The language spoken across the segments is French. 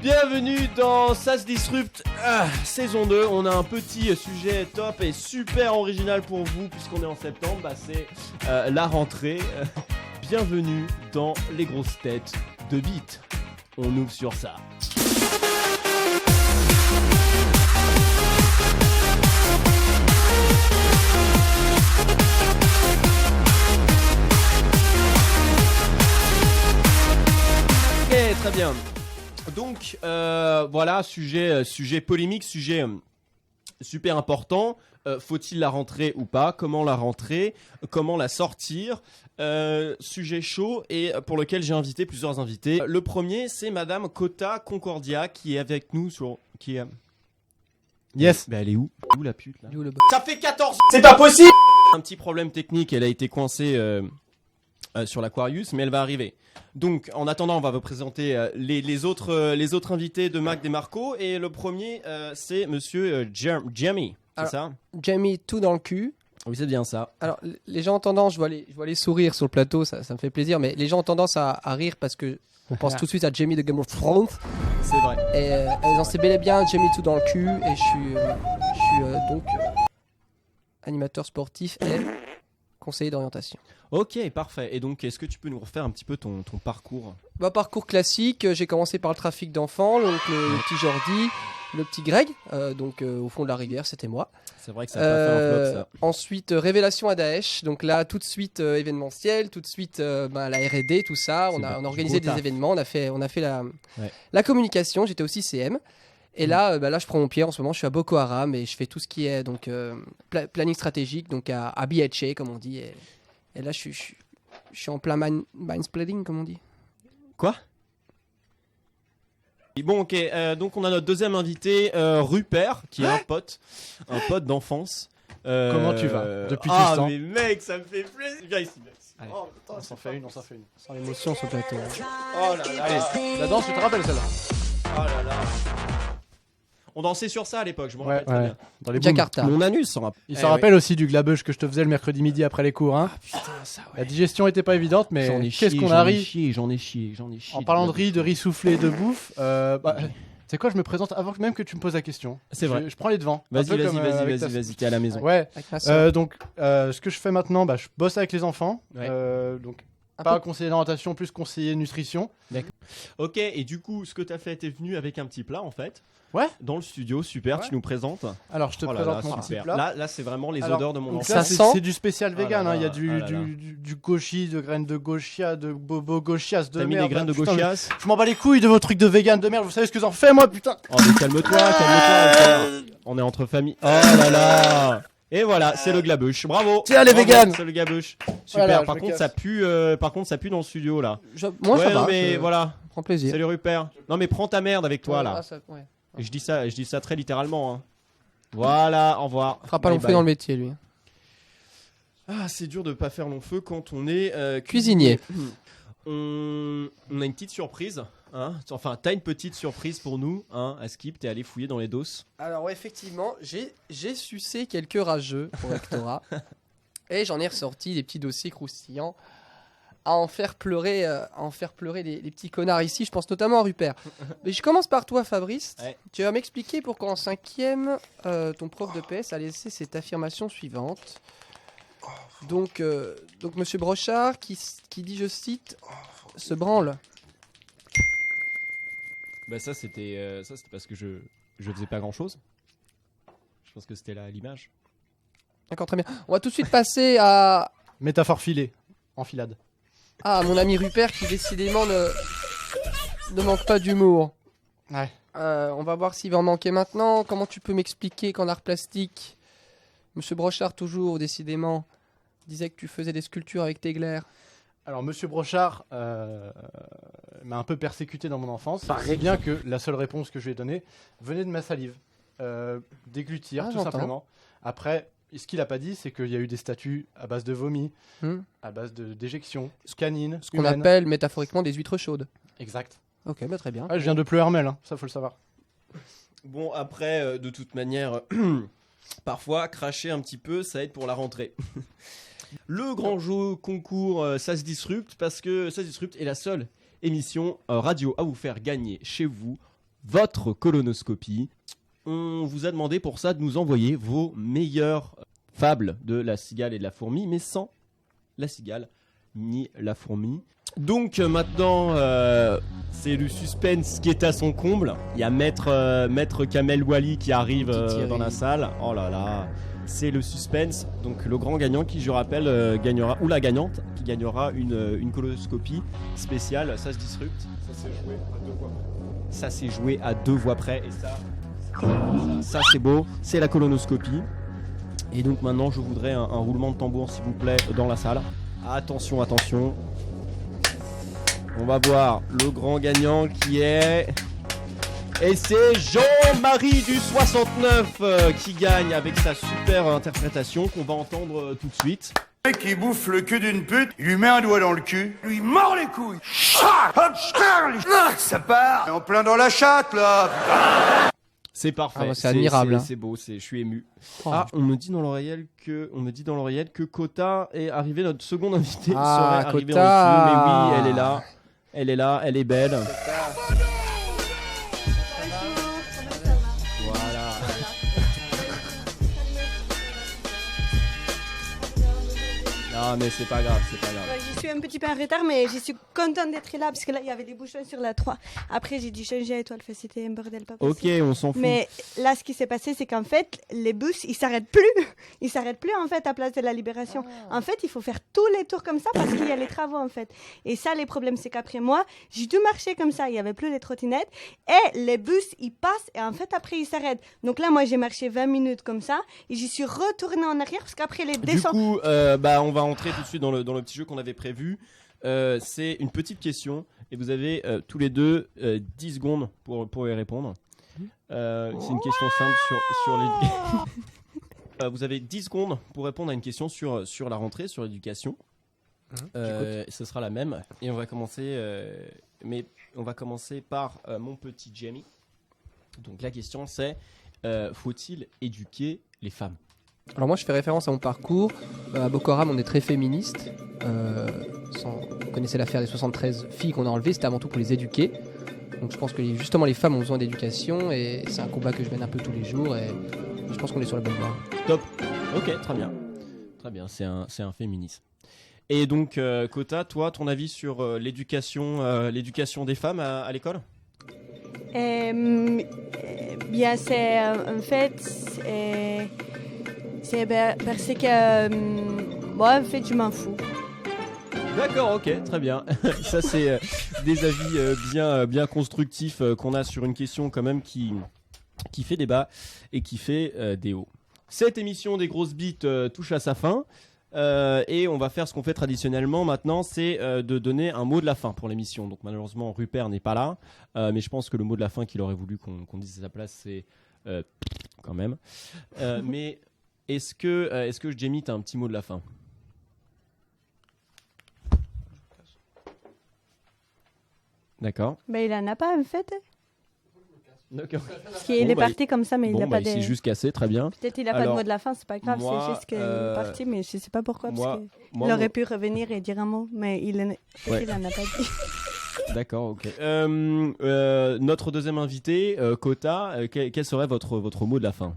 Bienvenue dans Ça se disrupte, saison 2. On a un petit sujet top et super original pour vous puisqu'on est en septembre, c'est la rentrée. Bienvenue dans les grosses têtes de Beat. On ouvre sur ça. Ok, très bien. Donc voilà, sujet polémique, sujet super important. Faut-il la rentrer ou pas? Comment la rentrer? Comment la sortir? Sujet chaud et pour lequel j'ai invité plusieurs invités. Le premier, c'est Madame Kota Concordia qui est avec nous sur... Qui est... Yes. Elle est où? Où la pute là? Ça fait 14 ans. C'est pas possible. Un petit problème technique, elle a été coincée sur l'Aquarius, mais elle va arriver. Donc, en attendant, on va vous présenter les autres invités de Mac Demarco. Et le premier, c'est Monsieur Jamie, c'est ça? Jamie, tout dans le cul. Oui, c'est bien ça. Alors, les gens ont tendance, je vois les sourires sur le plateau, ça me fait plaisir, mais les gens ont tendance à rire parce que on pense tout de suite à Jamie de Game of Thrones. C'est vrai. Et c'est bel et bien Jamie tout dans le cul. Et je suis donc animateur sportif et conseiller d'orientation. Ok, parfait. Et donc, est-ce que tu peux nous refaire un petit peu ton parcours? Parcours classique, j'ai commencé par le trafic d'enfants, donc le petit Jordi, le petit Greg, au fond de la rivière, c'était moi. C'est vrai que ça a pas fait un flop, ça. Ensuite, révélation à Daesh, donc là, tout de suite événementiel, tout de suite la R&D, tout ça. On a organisé des événements, on a fait la communication, j'étais aussi CM. Et là, je prends mon pied en ce moment, je suis à Boko Haram et je fais tout ce qui est donc planning stratégique, donc à BHA, comme on dit. Et là, je suis en plein mindsplitting, comme on dit. Quoi? Bon, ok, donc on a notre deuxième invité, Rupert, qui est un pote d'enfance. Comment tu vas depuis tout ce temps? Ah, mais mec, ça me fait plaisir. Viens ici. Allez, Oh, putain, on s'en fait une. Sans l'émotion sur le plateau. Oh là là. Allez, la danse, tu te rappelles celle-là? Oh là là. On dansait sur ça à l'époque, je me rappelle très bien. Dans les booms. Jakarta. Mon anus s'en rappelle. Il s'en rappelle aussi du glabeuge que je te faisais le mercredi midi après les cours. Hein. Putain, ça ouais. La digestion était pas évidente, mais J'en ai qu'est-ce chié, qu'on j'en a ai ri chié, j'en ai chié. en parlant de riz, de riz soufflé, de bouffe. C'est quoi, je me présente avant même que tu me poses la question. C'est vrai. Je prends les devants. Un peu comme, Vas-y, t'es à la maison. Ouais. Avec ma soeur. Donc, ce que je fais maintenant, je bosse avec les enfants. Ouais. Donc, Un pas peu. conseiller d'orientation, plus conseiller nutrition. Ok, et du coup, ce que t'as fait, t'es venu avec un petit plat en fait. Ouais. Dans le studio, super, Ouais. tu nous présentes. Alors, je te Oh là présente là, mon petit super. plat. Là, c'est vraiment les Alors, odeurs de mon Donc enfant. là, Ça sent. c'est du spécial Ah vegan. là Il y a là, ah là là. du goji, de graines de gauchia, de bobo gauchias, de T'as mis merde. des graines de Putain, gauchias. Je m'en bats les couilles de vos trucs de vegan de merde. Vous savez ce que j'en fais, moi, putain. Oh, mais calme-toi. Rupert. On est entre famille. Oh là là. Et voilà, c'est le glabeuche. Bravo. Tiens, les Bravo, véganes. C'est le glabeuche. Super. Voilà, par je me contre, casse. ça pue. Par contre, ça pue dans le studio là. Moi, ouais, ça non, va. mais je voilà. prends plaisir. Salut Rupert. Non, mais prends ta merde avec toi là. Ah, ça, ouais. Et je dis ça très littéralement. Hein. Voilà, au revoir. Il fera pas Bye long feu bye. dans le métier, lui. Ah, c'est dur de pas faire long feu quand on est Cuisinier. On a une petite surprise. Hein. Enfin, t'as une petite surprise pour nous. Hein. À Skip, t'es allé fouiller dans les doses. Alors, ouais, effectivement, j'ai sucé quelques rageux au rectorat. Et j'en ai ressorti des petits dossiers croustillants à en faire pleurer les petits connards ici. Je pense notamment à Rupert. Mais je commence par toi, Fabrice. Ouais. Tu vas m'expliquer pourquoi en cinquième, ton prof de PS a laissé cette affirmation suivante. Donc Monsieur Brochard qui dit, je cite, se branle. Bah ça c'était parce que je faisais pas grand chose. Je pense que c'était là l'image. D'accord, très bien. On va tout de suite passer à Métaphore filée. Enfilade. mon ami Rupert qui décidément ne manque pas d'humour. Ouais. On va voir s'il va en manquer maintenant. Comment tu peux m'expliquer qu'en art plastique, Monsieur Brochard toujours décidément disait que tu faisais des sculptures avec tes glaires. Alors, Monsieur Brochard m'a un peu persécuté dans mon enfance. C'est bien que la seule réponse que je lui ai donnée venait de ma salive. Déglutir, tout j'entends. simplement. Après, ce qu'il n'a pas dit, c'est qu'il y a eu des statues à base de vomi, à base d'éjection, canine, Ce qu'on appelle métaphoriquement des huîtres chaudes. Exact. Ok, très bien. Ah, je viens de Pleuhermel, hein, ça faut le savoir. Bon après de toute manière, parfois cracher un petit peu ça aide pour la rentrée. Le grand jeu concours ça se disrupte parce que ça se disrupte est la seule émission radio à vous faire gagner chez vous votre colonoscopie. On vous a demandé pour ça de nous envoyer vos meilleures fables de la cigale et de la fourmi, mais sans la cigale ni la fourmi. Donc maintenant, c'est le suspense qui est à son comble. Il y a Maître Kamel Wally qui arrive dans la salle. Oh là là, c'est le suspense. Donc le grand gagnant qui, je rappelle, gagnera, ou la gagnante qui gagnera une colonoscopie spéciale. Ça se disrupte. Ça s'est joué à 2 voix près. Et ça c'est beau. C'est la colonoscopie. Et donc maintenant, je voudrais un roulement de tambour, s'il vous plaît, dans la salle. Attention, attention. On va voir le grand gagnant qui est... Et c'est Jean-Marie du 69 qui gagne avec sa super interprétation qu'on va entendre tout de suite. Le mec qui bouffe le cul d'une pute, il lui met un doigt dans le cul, lui mord les couilles. Ça part. Et en plein dans la chatte là. C'est parfait. Ah, c'est admirable. C'est beau, je suis ému. Ah, on me dit dans l'oreillette que Kota est arrivé, notre seconde invitée serait arrivée en studio. Mais oui, elle est là. Elle est là, elle est belle. Voilà. Non mais c'est pas grave, Je suis un petit peu en retard, mais je suis contente d'être là parce que là il y avait des bouchons sur la 3. Après j'ai dû changer à étoile, c'était un bordel pas possible. Ok, on s'en fout. Mais là ce qui s'est passé c'est qu'en fait les bus ils s'arrêtent plus en fait à Place de la Libération. En fait il faut faire tous les tours comme ça parce qu'il y a les travaux en fait. Et ça les problèmes c'est qu'après moi j'ai dû marcher comme ça, il y avait plus les trottinettes et les bus ils passent et en fait après ils s'arrêtent. Donc là moi j'ai marché 20 minutes comme ça et j'y suis retournée en arrière parce qu'après les descentes. Du coup on va entrer tout de suite dans le petit jeu qu'on avait prévu. C'est une petite question et vous avez tous les deux 10 secondes pour y répondre. C'est une question simple sur les... vous avez 10 secondes pour répondre à une question sur la rentrée, sur l'éducation. Ce sera la même et on va commencer par mon petit Jamie. Donc la question c'est faut-il éduquer les femmes? Alors moi je fais référence à mon parcours. À Boko Haram on est très féministe. Vous connaissez l'affaire des 73 filles qu'on a enlevées, c'était avant tout pour les éduquer. Donc je pense que justement les femmes ont besoin d'éducation et c'est un combat que je mène un peu tous les jours et je pense qu'on est sur la bonne voie. Top. Ok, très bien. Très bien, c'est un féminisme. Et donc Kota, toi, ton avis sur l'éducation des femmes à l'école? Bien, c'est en fait, c'est parce que moi, en fait, je m'en fous. D'accord, ok, très bien. Ça, c'est des avis bien constructifs qu'on a sur une question quand même qui fait débat et qui fait des hauts. Cette émission des grosses bites touche à sa fin. Et on va faire ce qu'on fait traditionnellement maintenant, c'est de donner un mot de la fin pour l'émission. Donc malheureusement Rupert n'est pas là, mais je pense que le mot de la fin qu'il aurait voulu qu'on dise à sa place c'est quand même. Mais est-ce que Jamie t'as un petit mot de la fin? D'accord. Mais il en a pas en fait. D'accord. Parce qu'il est parti comme ça, mais il n'a pas il s'est de... juste cassé, très bien. Peut-être il n'a pas de mot de la fin, c'est pas grave, c'est juste qu'il est parti, mais je sais pas pourquoi, il aurait pu revenir et dire un mot, mais il en a pas dit. D'accord, ok. Notre deuxième invité, Kota, quel serait votre mot de la fin?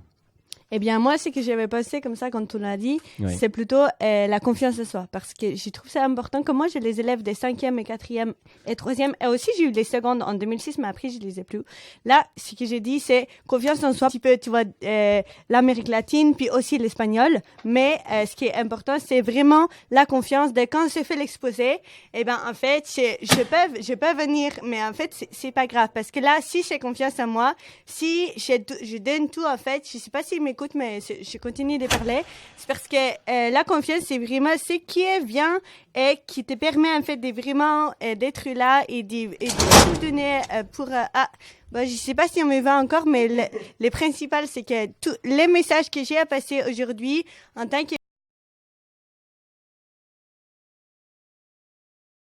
Eh bien, moi, ce que j'avais pensé comme ça quand on l'a dit, c'est plutôt la confiance en soi. Parce que je trouve ça important. Comme moi, j'ai les élèves des 5e et 4e et 3e. Et aussi, j'ai eu les secondes en 2006, mais après, je les ai plus. Là, ce que j'ai dit, c'est confiance en soi. Un petit peu, tu vois, l'Amérique latine, puis aussi l'espagnol. Mais ce qui est important, c'est vraiment la confiance. Dès quand je fais l'exposé, eh ben, en fait, je peux venir, mais en fait, c'est pas grave. Parce que là, si j'ai confiance en moi, si je donne tout, en fait, je sais pas s'ils m'écoutent, mais je continue de parler. C'est parce que la confiance, c'est vraiment ce qui est bien et qui te permet en fait de vraiment d'être là et de tout donner pour... je sais pas si on me va encore, mais le principal, c'est que tous les messages que j'ai à passer aujourd'hui en tant que